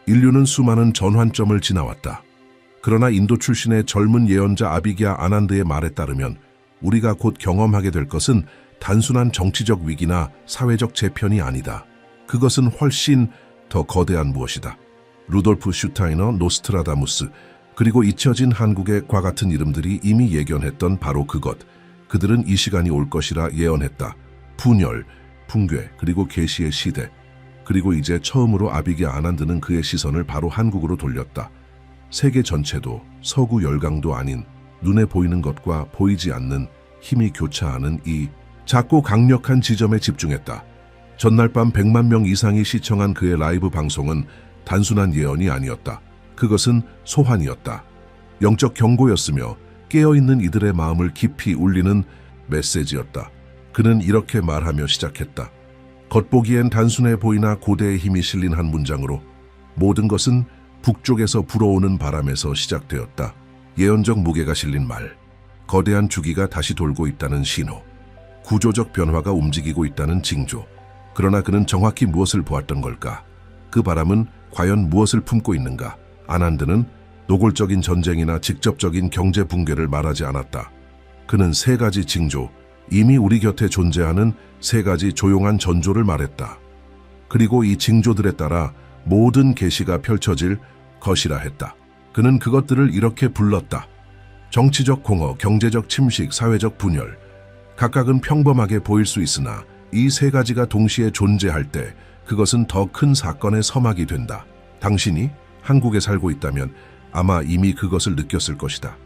인류는 수많은 전환점을 지나왔다. 그러나 인도 출신의 젊은 예언자 아비기아 아난드의 말에 따르면 우리가 곧 경험하게 될 것은 단순한 정치적 위기나 사회적 재편이 아니다. 그것은 훨씬 더 거대한 무엇이다. 루돌프 슈타이너, 노스트라다무스, 그리고 잊혀진 한국의 과 같은 이름들이 이미 예견했던 바로 그것. 그들은 이 시간이 올 것이라 예언했다. 분열, 붕괴, 그리고 계시의 시대. 그리고 이제 처음으로 아비기아 아난드는 그의 시선을 바로 한국으로 돌렸다. 세계 전체도 서구 열강도 아닌 눈에 보이는 것과 보이지 않는 힘이 교차하는 이 작고 강력한 지점에 집중했다. 전날 밤 100만 명 이상이 시청한 그의 라이브 방송은 단순한 예언이 아니었다. 그것은 소환이었다. 영적 경고였으며 깨어있는 이들의 마음을 깊이 울리는 메시지였다. 그는 이렇게 말하며 시작했다. 겉보기엔 단순해 보이나 고대의 힘이 실린 한 문장으로 모든 것은 북쪽에서 불어오는 바람에서 시작되었다. 예언적 무게가 실린 말, 거대한 주기가 다시 돌고 있다는 신호, 구조적 변화가 움직이고 있다는 징조. 그러나 그는 정확히 무엇을 보았던 걸까? 그 바람은 과연 무엇을 품고 있는가? 아난드는 노골적인 전쟁이나 직접적인 경제 붕괴를 말하지 않았다. 그는 세 가지 징조, 이미 우리 곁에 존재하는 세 가지 조용한 전조를 말했다. 그리고 이 징조들에 따라 모든 계시가 펼쳐질 것이라 했다. 그는 그것들을 이렇게 불렀다. 정치적 공허, 경제적 침식, 사회적 분열. 각각은 평범하게 보일 수 있으나 이 세 가지가 동시에 존재할 때 그것은 더 큰 사건의 서막이 된다. 당신이 한국에 살고 있다면 아마 이미 그것을 느꼈을 것이다.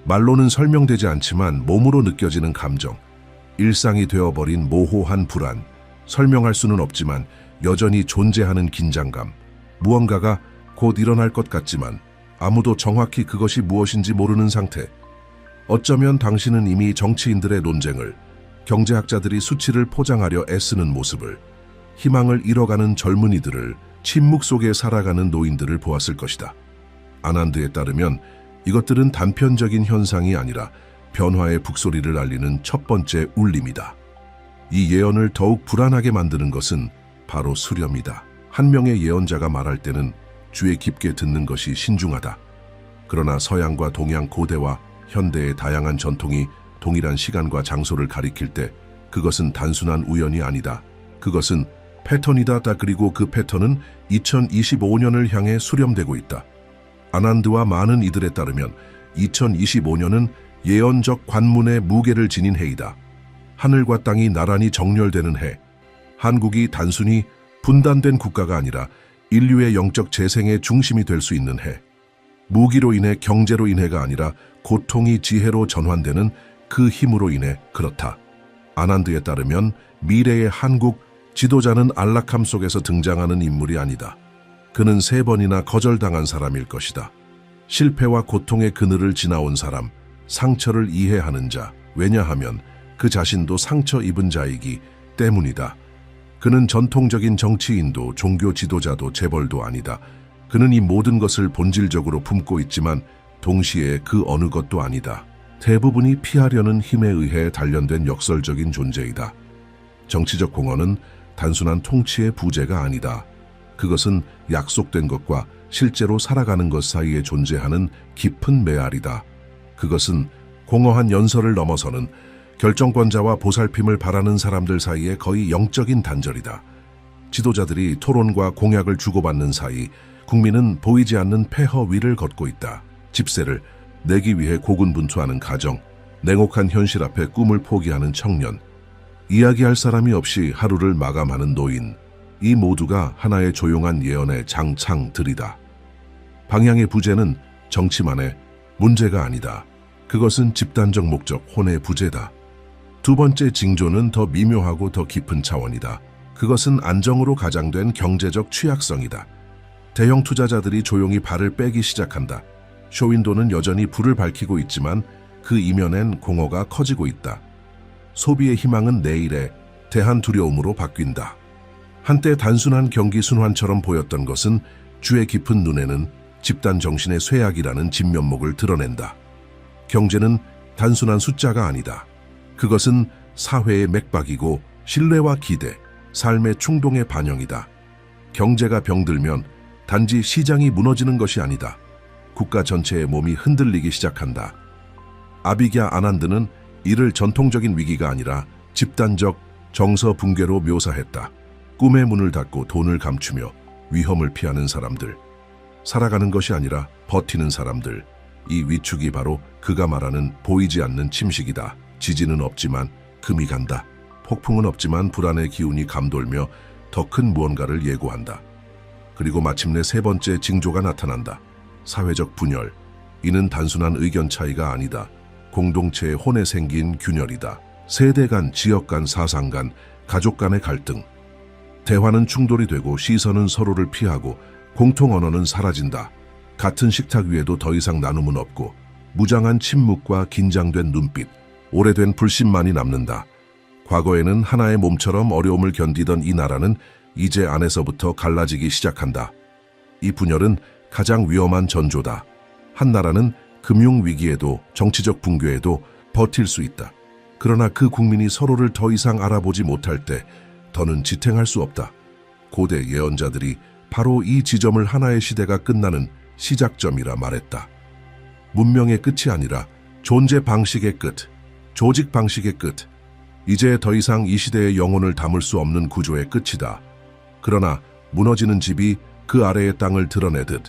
말로는 설명되지 않지만 몸으로 느껴지는 감정, 일상이 되어버린 모호한 불안, 설명할 수는 없지만 여전히 존재하는 긴장감, 무언가가 곧 일어날 것 같지만 아무도 정확히 그것이 무엇인지 모르는 상태. 어쩌면 당신은 이미 정치인들의 논쟁을, 경제학자들이 수치를 포장하려 애쓰는 모습을, 희망을 잃어가는 젊은이들을, 침묵 속에 살아가는 노인들을 보았을 것이다. 아난드에 따르면 이것들은 단편적인 현상이 아니라 변화의 북소리를 알리는 첫 번째 울림이다. 이 예언을 더욱 불안하게 만드는 것은 바로 수렴이다. 한 명의 예언자가 말할 때는 귀에 깊게 듣는 것이 신중하다. 그러나 서양과 동양 고대와 현대의 다양한 전통이 동일한 시간과 장소를 가리킬 때 그것은 단순한 우연이 아니다. 그것은 패턴이다. 그리고 그 패턴은 2025년을 향해 수렴되고 있다. 아난드와 많은 이들에 따르면 2025년은 예언적 관문의 무게를 지닌 해이다. 하늘과 땅이 나란히 정렬되는 해. 한국이 단순히 분단된 국가가 아니라 인류의 영적 재생의 중심이 될 수 있는 해. 무기로 인해 경제로 인해가 아니라 고통이 지혜로 전환되는 그 힘으로 인해 그렇다. 아난드에 따르면 미래의 한국 지도자는 안락함 속에서 등장하는 인물이 아니다. 그는 3번이나 거절당한 사람일 것이다. 실패와 고통의 그늘을 지나온 사람, 상처를 이해하는 자, 왜냐하면 그 자신도 상처 입은 자이기 때문이다. 그는 전통적인 정치인도 종교 지도자도 재벌도 아니다. 그는 이 모든 것을 본질적으로 품고 있지만 동시에 그 어느 것도 아니다. 대부분이 피하려는 힘에 의해 단련된 역설적인 존재이다. 정치적 공헌은 단순한 통치의 부재가 아니다. 그것은 약속된 것과 실제로 살아가는 것 사이에 존재하는 깊은 메아리다. 그것은 공허한 연설을 넘어서는 결정권자와 보살핌을 바라는 사람들 사이에 거의 영적인 단절이다. 지도자들이 토론과 공약을 주고받는 사이 국민은 보이지 않는 폐허 위를 걷고 있다. 집세를 내기 위해 고군분투하는 가정, 냉혹한 현실 앞에 꿈을 포기하는 청년, 이야기할 사람이 없이 하루를 마감하는 노인, 이 모두가 하나의 조용한 예언의 장창들이다. 방향의 부재는 정치만의 문제가 아니다. 그것은 집단적 목적, 혼의 부재다. 두 번째 징조는 더 미묘하고 더 깊은 차원이다. 그것은 안정으로 가장된 경제적 취약성이다. 대형 투자자들이 조용히 발을 빼기 시작한다. 쇼윈도는 여전히 불을 밝히고 있지만 그 이면엔 공허가 커지고 있다. 소비의 희망은 내일의 대한 두려움으로 바뀐다. 한때 단순한 경기 순환처럼 보였던 것은 주의 깊은 눈에는 집단 정신의 쇠약이라는 진면목을 드러낸다. 경제는 단순한 숫자가 아니다. 그것은 사회의 맥박이고 신뢰와 기대, 삶의 충동의 반영이다. 경제가 병들면 단지 시장이 무너지는 것이 아니다. 국가 전체의 몸이 흔들리기 시작한다. 아비기아 아난드는 이를 전통적인 위기가 아니라 집단적 정서 붕괴로 묘사했다. 꿈의 문을 닫고 돈을 감추며 위험을 피하는 사람들, 살아가는 것이 아니라 버티는 사람들, 이 위축이 바로 그가 말하는 보이지 않는 침식이다. 지진은 없지만 금이 간다. 폭풍은 없지만 불안의 기운이 감돌며 더 큰 무언가를 예고한다. 그리고 마침내 세 번째 징조가 나타난다. 사회적 분열. 이는 단순한 의견 차이가 아니다. 공동체의 혼에 생긴 균열이다. 세대 간, 지역 간, 사상 간, 가족 간의 갈등. 대화는 충돌이 되고 시선은 서로를 피하고 공통 언어는 사라진다. 같은 식탁 위에도 더 이상 나눔은 없고 무장한 침묵과 긴장된 눈빛, 오래된 불신만이 남는다. 과거에는 하나의 몸처럼 어려움을 견디던 이 나라는 이제 안에서부터 갈라지기 시작한다. 이 분열은 가장 위험한 전조다. 한 나라는 금융위기에도 정치적 붕괴에도 버틸 수 있다. 그러나 그 국민이 서로를 더 이상 알아보지 못할 때 더는 지탱할 수 없다. 고대 예언자들이 바로 이 지점을 하나의 시대가 끝나는 시작점이라 말했다. 문명의 끝이 아니라 존재 방식의 끝, 조직 방식의 끝. 이제 더 이상 이 시대의 영혼을 담을 수 없는 구조의 끝이다. 그러나 무너지는 집이 그 아래의 땅을 드러내듯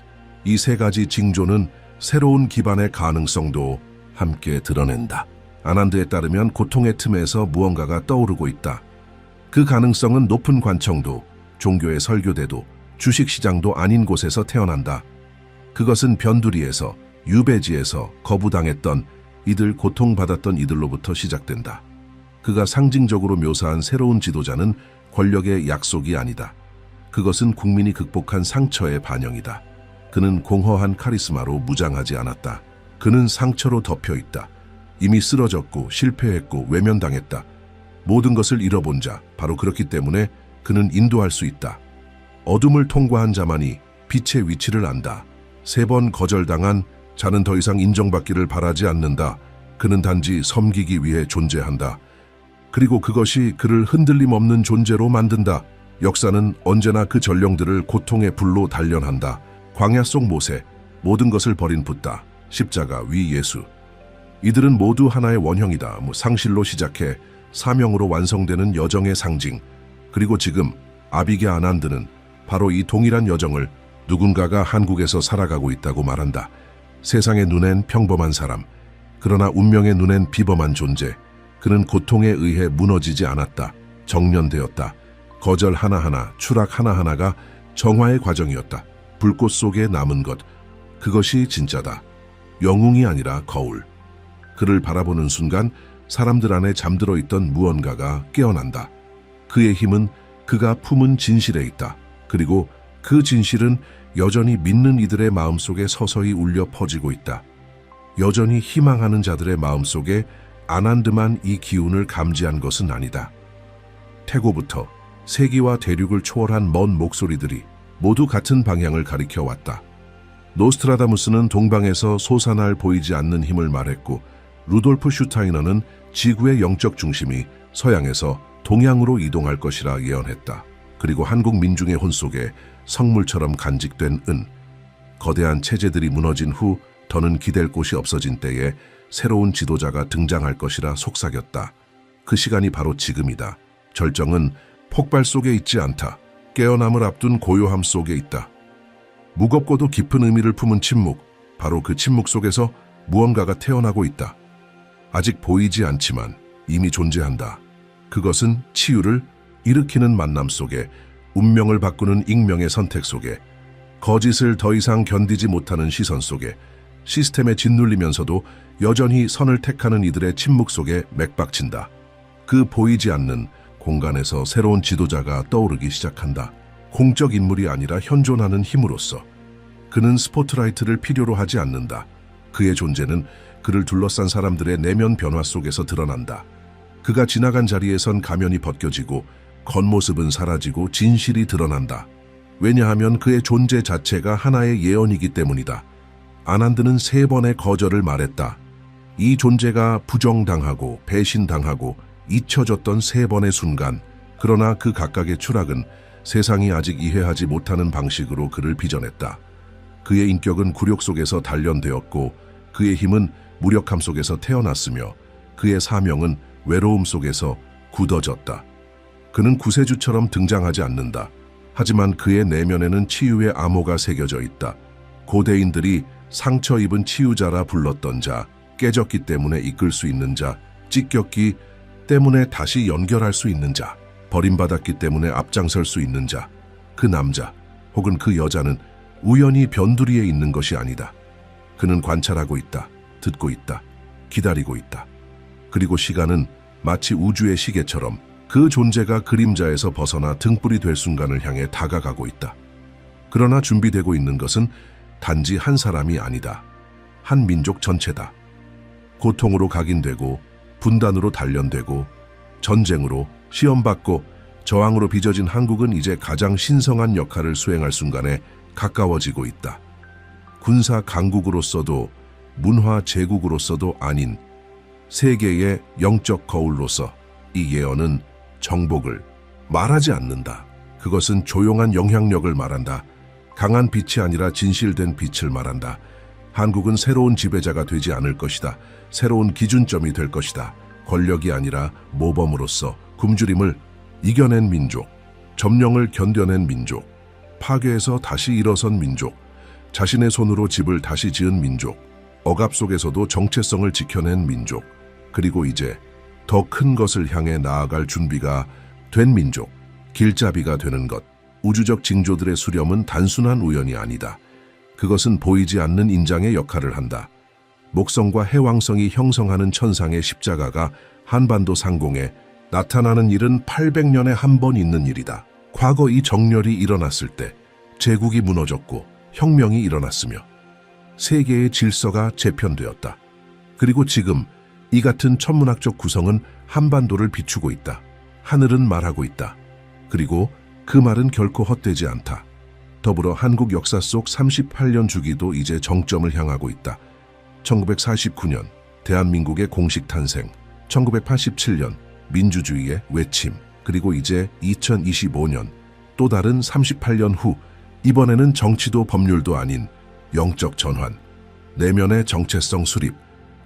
이 세 가지 징조는 새로운 기반의 가능성도 함께 드러낸다. 아난드에 따르면 고통의 틈에서 무언가가 떠오르고 있다. 그 가능성은 높은 관청도, 종교의 설교대도, 주식시장도 아닌 곳에서 태어난다. 그것은 변두리에서, 유배지에서 거부당했던 이들, 고통받았던 이들로부터 시작된다. 그가 상징적으로 묘사한 새로운 지도자는 권력의 약속이 아니다. 그것은 국민이 극복한 상처의 반영이다. 그는 공허한 카리스마로 무장하지 않았다. 그는 상처로 덮여 있다. 이미 쓰러졌고 실패했고 외면당했다. 모든 것을 잃어본 자, 바로 그렇기 때문에 그는 인도할 수 있다. 어둠을 통과한 자만이 빛의 위치를 안다. 3번 거절당한 자는 더 이상 인정받기를 바라지 않는다. 그는 단지 섬기기 위해 존재한다. 그리고 그것이 그를 흔들림 없는 존재로 만든다. 역사는 언제나 그 전령들을 고통의 불로 단련한다. 광야 속 모세, 모든 것을 버린 붓다. 십자가 위 예수. 이들은 모두 하나의 원형이다. 상실로 시작해 사명으로 완성되는 여정의 상징. 그리고 지금 아비기아 아난드는 바로 이 동일한 여정을 누군가가 한국에서 살아가고 있다고 말한다. 세상의 눈엔 평범한 사람, 그러나 운명의 눈엔 비범한 존재. 그는 고통에 의해 무너지지 않았다. 정련되었다. 거절 하나하나, 추락 하나하나가 정화의 과정이었다. 불꽃 속에 남은 것, 그것이 진짜다. 영웅이 아니라 거울. 그를 바라보는 순간 사람들 안에 잠들어 있던 무언가가 깨어난다. 그의 힘은 그가 품은 진실에 있다. 그리고 그 진실은 여전히 믿는 이들의 마음속에 서서히 울려 퍼지고 있다. 여전히 희망하는 자들의 마음속에 아난드만 이 기운을 감지한 것은 아니다. 태고부터 세기와 대륙을 초월한 먼 목소리들이 모두 같은 방향을 가리켜 왔다. 노스트라다무스는 동방에서 솟아날 보이지 않는 힘을 말했고, 루돌프 슈타이너는 지구의 영적 중심이 서양에서 동양으로 이동할 것이라 예언했다. 그리고 한국 민중의 혼 속에 성물처럼 간직된 은, 거대한 체제들이 무너진 후 더는 기댈 곳이 없어진 때에 새로운 지도자가 등장할 것이라 속삭였다. 그 시간이 바로 지금이다. 절정은 폭발 속에 있지 않다. 깨어남을 앞둔 고요함 속에 있다. 무겁고도 깊은 의미를 품은 침묵, 바로 그 침묵 속에서 무언가가 태어나고 있다. 아직 보이지 않지만 이미 존재한다. 그것은 치유를 일으키는 만남 속에, 운명을 바꾸는 익명의 선택 속에, 거짓을 더 이상 견디지 못하는 시선 속에, 시스템에 짓눌리면서도 여전히 선을 택하는 이들의 침묵 속에 맥박친다. 그 보이지 않는 공간에서 새로운 지도자가 떠오르기 시작한다. 공적 인물이 아니라 현존하는 힘으로서. 그는 스포트라이트를 필요로 하지 않는다. 그의 존재는 그를 둘러싼 사람들의 내면 변화 속에서 드러난다. 그가 지나간 자리에선 가면이 벗겨지고 겉모습은 사라지고 진실이 드러난다. 왜냐하면 그의 존재 자체가 하나의 예언이기 때문이다. 아난드는 3번의 거절을 말했다. 이 존재가 부정당하고 배신당하고 잊혀졌던 3번의 순간, 그러나 그 각각의 추락은 세상이 아직 이해하지 못하는 방식으로 그를 빚어냈다. 그의 인격은 굴욕 속에서 단련되었고 그의 힘은 무력함 속에서 태어났으며 그의 사명은 외로움 속에서 굳어졌다. 그는 구세주처럼 등장하지 않는다. 하지만 그의 내면에는 치유의 암호가 새겨져 있다. 고대인들이 상처 입은 치유자라 불렀던 자, 깨졌기 때문에 이끌 수 있는 자, 찢겼기 때문에 다시 연결할 수 있는 자, 버림받았기 때문에 앞장설 수 있는 자, 그 남자 혹은 그 여자는 우연히 변두리에 있는 것이 아니다. 그는 관찰하고 있다. 듣고 있다. 기다리고 있다. 그리고 시간은 마치 우주의 시계처럼 그 존재가 그림자에서 벗어나 등불이 될 순간을 향해 다가가고 있다. 그러나 준비되고 있는 것은 단지 한 사람이 아니다. 한 민족 전체다. 고통으로 각인되고 분단으로 단련되고 전쟁으로 시험받고 저항으로 빚어진 한국은 이제 가장 신성한 역할을 수행할 순간에 가까워지고 있다. 군사 강국으로서도 문화 제국으로서도 아닌 세계의 영적 거울로서 이 예언은 정복을 말하지 않는다. 그것은 조용한 영향력을 말한다. 강한 빛이 아니라 진실된 빛을 말한다. 한국은 새로운 지배자가 되지 않을 것이다. 새로운 기준점이 될 것이다. 권력이 아니라 모범으로서 굶주림을 이겨낸 민족, 점령을 견뎌낸 민족, 파괴에서 다시 일어선 민족, 자신의 손으로 집을 다시 지은 민족, 억압 속에서도 정체성을 지켜낸 민족, 그리고 이제 더 큰 것을 향해 나아갈 준비가 된 민족, 길잡이가 되는 것. 우주적 징조들의 수렴은 단순한 우연이 아니다. 그것은 보이지 않는 인장의 역할을 한다. 목성과 해왕성이 형성하는 천상의 십자가가 한반도 상공에 나타나는 일은 800년에 한 번 있는 일이다. 과거 이 정렬이 일어났을 때 제국이 무너졌고 혁명이 일어났으며 세계의 질서가 재편되었다. 그리고 지금 이 같은 천문학적 구성은 한반도를 비추고 있다. 하늘은 말하고 있다. 그리고 그 말은 결코 헛되지 않다. 더불어 한국 역사 속 38년 주기도 이제 정점을 향하고 있다. 1949년 대한민국의 공식 탄생, 1987년 민주주의의 외침, 그리고 이제 2025년 또 다른 38년 후, 이번에는 정치도 법률도 아닌 영적 전환, 내면의 정체성 수립,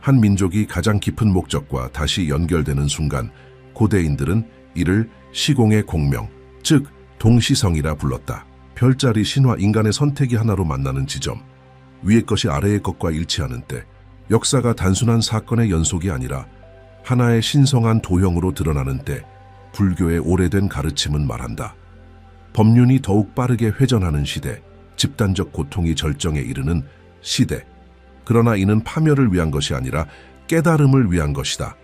한 민족이 가장 깊은 목적과 다시 연결되는 순간 고대인들은 이를 시공의 공명, 즉 동시성이라 불렀다. 별자리 신화, 인간의 선택이 하나로 만나는 지점, 위의 것이 아래의 것과 일치하는 때, 역사가 단순한 사건의 연속이 아니라 하나의 신성한 도형으로 드러나는 때, 불교의 오래된 가르침은 말한다. 법륜이 더욱 빠르게 회전하는 시대, 집단적 고통이 절정에 이르는 시대. 그러나 이는 파멸을 위한 것이 아니라 깨달음을 위한 것이다.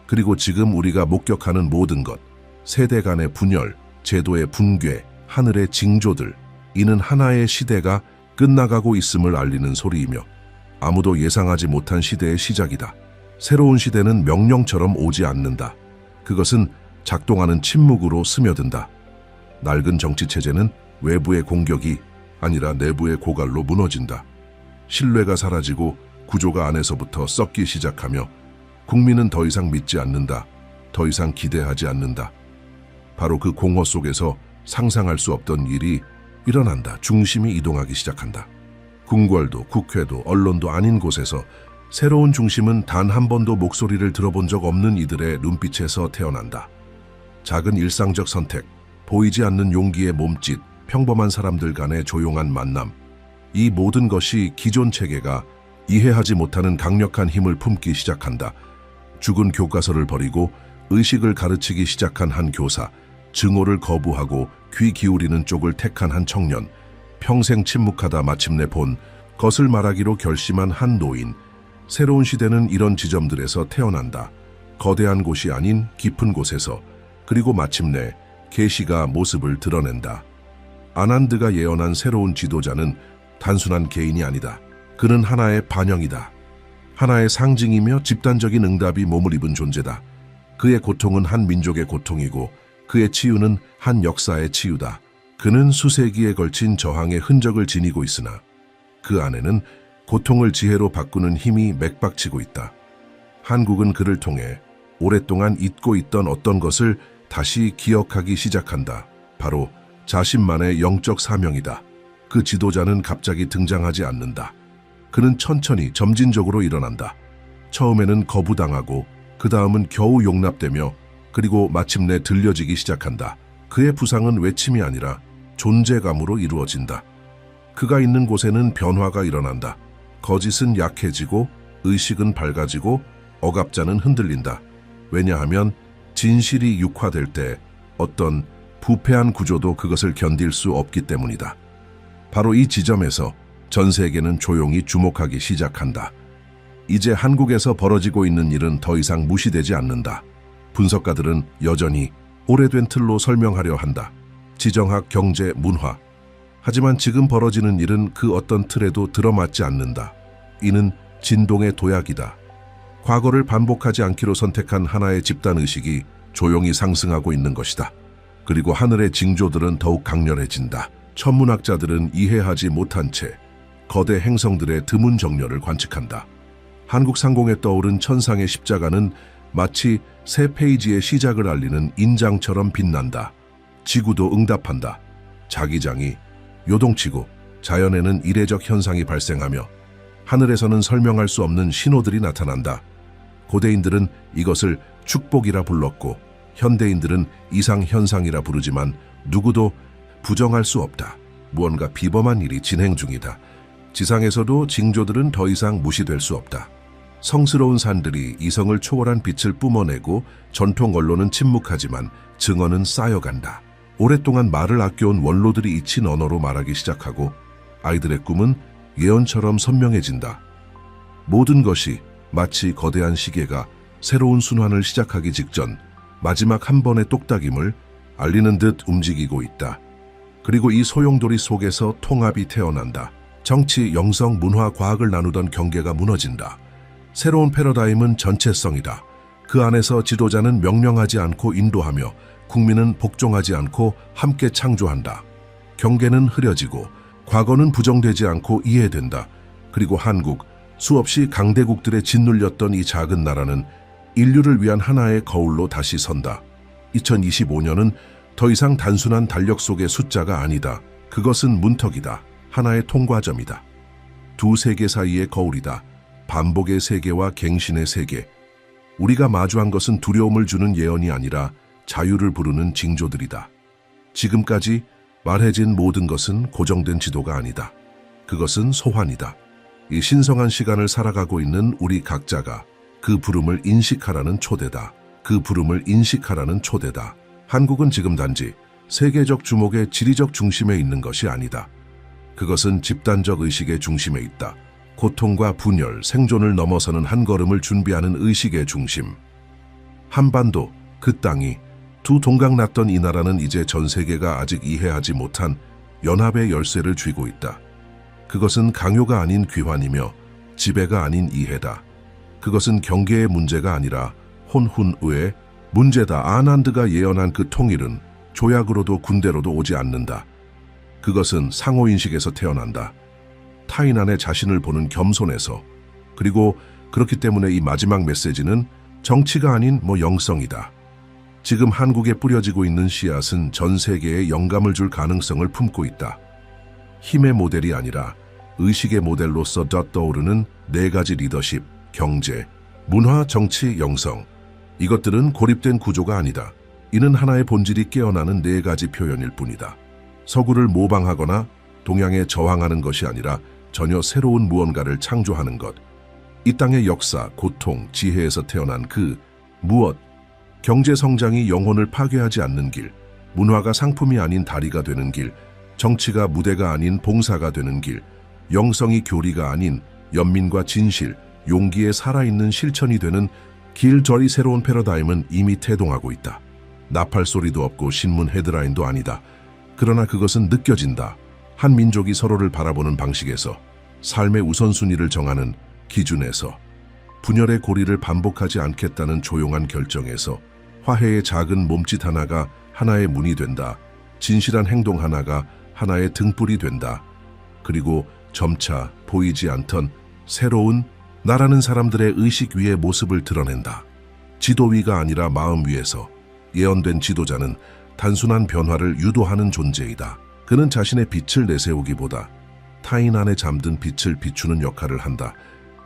그리고 지금 우리가 목격하는 모든 것, 세대 간의 분열, 제도의 붕괴, 하늘의 징조들, 이는 하나의 시대가 끝나가고 있음을 알리는 소리이며 아무도 예상하지 못한 시대의 시작이다. 새로운 시대는 명령처럼 오지 않는다. 그것은 작동하는 침묵으로 스며든다. 낡은 정치체제는 외부의 공격이 아니라 내부의 고갈로 무너진다. 신뢰가 사라지고 구조가 안에서부터 썩기 시작하며 국민은 더 이상 믿지 않는다. 더 이상 기대하지 않는다. 바로 그 공허 속에서 상상할 수 없던 일이 일어난다. 중심이 이동하기 시작한다. 궁궐도 국회도 언론도 아닌 곳에서 새로운 중심은 단 한 번도 목소리를 들어본 적 없는 이들의 눈빛에서 태어난다. 작은 일상적 선택, 보이지 않는 용기의 몸짓, 평범한 사람들 간의 조용한 만남, 이 모든 것이 기존 체계가 이해하지 못하는 강력한 힘을 품기 시작한다. 죽은 교과서를 버리고 의식을 가르치기 시작한 한 교사, 증오를 거부하고 귀 기울이는 쪽을 택한 한 청년, 평생 침묵하다 마침내 본 것을 말하기로 결심한 한 노인. 새로운 시대는 이런 지점들에서 태어난다. 거대한 곳이 아닌 깊은 곳에서. 그리고 마침내 계시가 모습을 드러낸다. 아난드가 예언한 새로운 지도자는 단순한 개인이 아니다. 그는 하나의 반영이다. 하나의 상징이며 집단적인 응답이 몸을 입은 존재다. 그의 고통은 한 민족의 고통이고 그의 치유는 한 역사의 치유다. 그는 수세기에 걸친 저항의 흔적을 지니고 있으나 그 안에는 고통을 지혜로 바꾸는 힘이 맥박치고 있다. 한국은 그를 통해 오랫동안 잊고 있던 어떤 것을 다시 기억하기 시작한다. 바로 자신만의 영적 사명이다. 그 지도자는 갑자기 등장하지 않는다. 그는 천천히 점진적으로 일어난다. 처음에는 거부당하고 그 다음은 겨우 용납되며 그리고 마침내 들려지기 시작한다. 그의 부상은 외침이 아니라 존재감으로 이루어진다. 그가 있는 곳에는 변화가 일어난다. 거짓은 약해지고 의식은 밝아지고 억압자는 흔들린다. 왜냐하면 진실이 육화될 때 어떤 부패한 구조도 그것을 견딜 수 없기 때문이다. 바로 이 지점에서 전 세계는 조용히 주목하기 시작한다. 이제 한국에서 벌어지고 있는 일은 더 이상 무시되지 않는다. 분석가들은 여전히 오래된 틀로 설명하려 한다. 지정학, 경제, 문화. 하지만 지금 벌어지는 일은 그 어떤 틀에도 들어맞지 않는다. 이는 진동의 도약이다. 과거를 반복하지 않기로 선택한 하나의 집단의식이 조용히 상승하고 있는 것이다. 그리고 하늘의 징조들은 더욱 강렬해진다. 천문학자들은 이해하지 못한 채 거대 행성들의 드문 정렬을 관측한다. 한국 상공에 떠오른 천상의 십자가는 마치 새 페이지의 시작을 알리는 인장처럼 빛난다. 지구도 응답한다. 자기장이 요동치고 자연에는 이례적 현상이 발생하며 하늘에서는 설명할 수 없는 신호들이 나타난다. 고대인들은 이것을 축복이라 불렀고 현대인들은 이상현상이라 부르지만 누구도 부정할 수 없다. 무언가 비범한 일이 진행 중이다. 지상에서도 징조들은 더 이상 무시될 수 없다. 성스러운 산들이 이성을 초월한 빛을 뿜어내고 전통 언론은 침묵하지만 증언은 쌓여간다. 오랫동안 말을 아껴온 원로들이 잊힌 언어로 말하기 시작하고 아이들의 꿈은 예언처럼 선명해진다. 모든 것이 마치 거대한 시계가 새로운 순환을 시작하기 직전 마지막 한 번의 똑딱임을 알리는 듯 움직이고 있다. 그리고 이 소용돌이 속에서 통합이 태어난다. 정치, 영성, 문화, 과학을 나누던 경계가 무너진다. 새로운 패러다임은 전체성이다. 그 안에서 지도자는 명령하지 않고 인도하며 국민은 복종하지 않고 함께 창조한다. 경계는 흐려지고 과거는 부정되지 않고 이해된다. 그리고 한국, 수없이 강대국들에 짓눌렸던 이 작은 나라는 인류를 위한 하나의 거울로 다시 선다. 2025년은 더 이상 단순한 달력 속의 숫자가 아니다. 그것은 문턱이다. 하나의 통과점이다. 두 세계 사이의 거울이다. 반복의 세계와 갱신의 세계. 우리가 마주한 것은 두려움을 주는 예언이 아니라 자유를 부르는 징조들이다. 지금까지 말해진 모든 것은 고정된 지도가 아니다. 그것은 소환이다. 이 신성한 시간을 살아가고 있는 우리 각자가 그 부름을 인식하라는 초대다. 그 부름을 인식하라는 초대다. 한국은 지금 단지 세계적 주목의 지리적 중심에 있는 것이 아니다. 그것은 집단적 의식의 중심에 있다. 고통과 분열, 생존을 넘어서는 한 걸음을 준비하는 의식의 중심. 한반도, 그 땅이 두 동강 났던 이 나라는 이제 전 세계가 아직 이해하지 못한 연합의 열쇠를 쥐고 있다. 그것은 강요가 아닌 귀환이며 지배가 아닌 이해다. 그것은 경계의 문제가 아니라 혼훈의의 문제다. 아난드가 예언한 그 통일은 조약으로도 군대로도 오지 않는다. 그것은 상호인식에서 태어난다. 타인 안에 자신을 보는 겸손에서. 그리고 그렇기 때문에 이 마지막 메시지는 정치가 아닌 영성이다. 지금 한국에 뿌려지고 있는 씨앗은 전 세계에 영감을 줄 가능성을 품고 있다. 힘의 모델이 아니라 의식의 모델로서 떠오르는 네 가지 리더십, 경제, 문화, 정치, 영성. 이것들은 고립된 구조가 아니다. 이는 하나의 본질이 깨어나는 네 가지 표현일 뿐이다. 서구를 모방하거나 동양에 저항하는 것이 아니라 전혀 새로운 무언가를 창조하는 것. 이 땅의 역사, 고통, 지혜에서 태어난 그 무엇. 경제 성장이 영혼을 파괴하지 않는 길, 문화가 상품이 아닌 다리가 되는 길, 정치가 무대가 아닌 봉사가 되는 길, 영성이 교리가 아닌 연민과 진실, 용기에 살아있는 실천이 되는 길. 저리 새로운 패러다임은 이미 태동하고 있다. 나팔 소리도 없고 신문 헤드라인도 아니다. 그러나 그것은 느껴진다. 한 민족이 서로를 바라보는 방식에서, 삶의 우선순위를 정하는 기준에서, 분열의 고리를 반복하지 않겠다는 조용한 결정에서, 화해의 작은 몸짓 하나가 하나의 문이 된다. 진실한 행동 하나가 하나의 등불이 된다. 그리고 점차 보이지 않던 새로운 나라는 사람들의 의식 위의 모습을 드러낸다. 지도 위가 아니라 마음 위에서. 예언된 지도자는 단순한 변화를 유도하는 존재이다. 그는 자신의 빛을 내세우기보다 타인 안에 잠든 빛을 비추는 역할을 한다.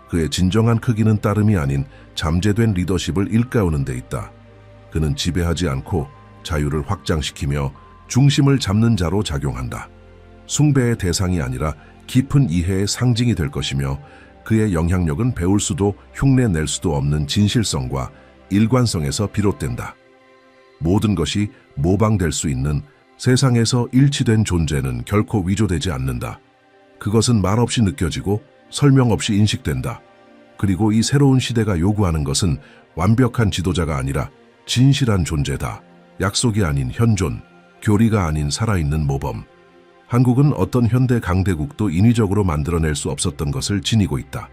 그의 진정한 크기는 따름이 아닌 잠재된 리더십을 일깨우는 데 있다. 그는 지배하지 않고 자유를 확장시키며 중심을 잡는 자로 작용한다. 숭배의 대상이 아니라 깊은 이해의 상징이 될 것이며 그의 영향력은 배울 수도 흉내낼 수도 없는 진실성과 일관성에서 비롯된다. 모든 것이 모방될 수 있는 세상에서 일치된 존재는 결코 위조되지 않는다. 그것은 말없이 느껴지고 설명 없이 인식된다. 그리고 이 새로운 시대가 요구하는 것은 완벽한 지도자가 아니라 진실한 존재다. 약속이 아닌 현존, 교리가 아닌 살아있는 모범. 한국은 어떤 현대 강대국도 인위적으로 만들어낼 수 없었던 것을 지니고 있다.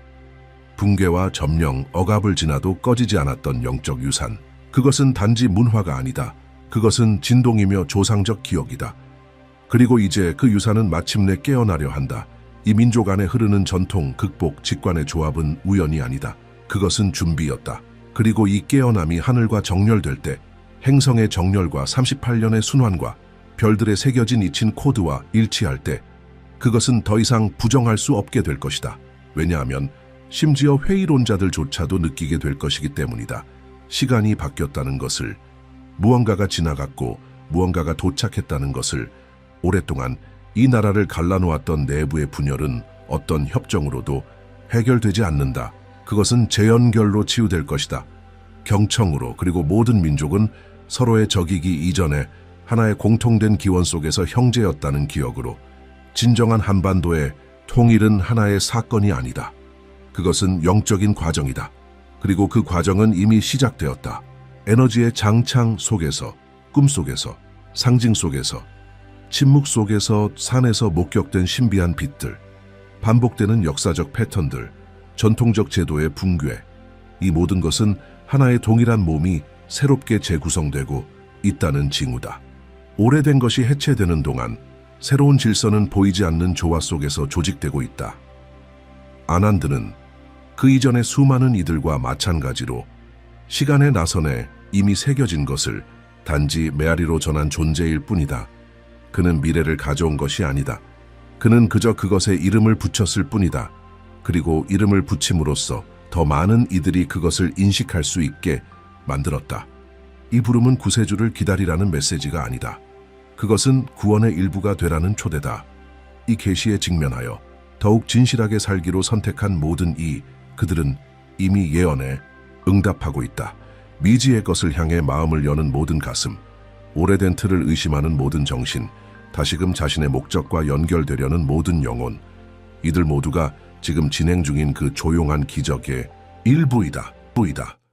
붕괴와 점령, 억압을 지나도 꺼지지 않았던 영적 유산. 그것은 단지 문화가 아니다. 그것은 진동이며 조상적 기억이다. 그리고 이제 그 유산은 마침내 깨어나려 한다. 이 민족 안에 흐르는 전통, 극복, 직관의 조합은 우연이 아니다. 그것은 준비였다. 그리고 이 깨어남이 하늘과 정렬될 때 행성의 정렬과 38년의 순환과 별들의 새겨진 잊힌 코드와 일치할 때 그것은 더 이상 부정할 수 없게 될 것이다. 왜냐하면 심지어 회의론자들조차도 느끼게 될 것이기 때문이다. 시간이 바뀌었다는 것을, 무언가가 지나갔고 무언가가 도착했다는 것을. 오랫동안 이 나라를 갈라놓았던 내부의 분열은 어떤 협정으로도 해결되지 않는다. 그것은 재연결로 치유될 것이다. 경청으로. 그리고 모든 민족은 서로의 적이기 이전에 하나의 공통된 기원 속에서 형제였다는 기억으로. 진정한 한반도의 통일은 하나의 사건이 아니다. 그것은 영적인 과정이다. 그리고 그 과정은 이미 시작되었다. 에너지의 장창 속에서, 꿈 속에서, 상징 속에서, 침묵 속에서, 산에서 목격된 신비한 빛들, 반복되는 역사적 패턴들, 전통적 제도의 붕괴. 이 모든 것은 하나의 동일한 몸이 새롭게 재구성되고 있다는 징후다. 오래된 것이 해체되는 동안 새로운 질서는 보이지 않는 조화 속에서 조직되고 있다. 아난드는 그 이전의 수많은 이들과 마찬가지로 시간의 나선에 이미 새겨진 것을 단지 메아리로 전한 존재일 뿐이다. 그는 미래를 가져온 것이 아니다. 그는 그저 그것에 이름을 붙였을 뿐이다. 그리고 이름을 붙임으로써 더 많은 이들이 그것을 인식할 수 있게 만들었다. 이 부름은 구세주를 기다리라는 메시지가 아니다. 그것은 구원의 일부가 되라는 초대다. 이 계시에 직면하여 더욱 진실하게 살기로 선택한 모든 그들은 이미 예언에 응답하고 있다. 미지의 것을 향해 마음을 여는 모든 가슴, 오래된 틀을 의심하는 모든 정신, 다시금 자신의 목적과 연결되려는 모든 영혼, 이들 모두가 지금 진행 중인 그 조용한 기적의 일부이다.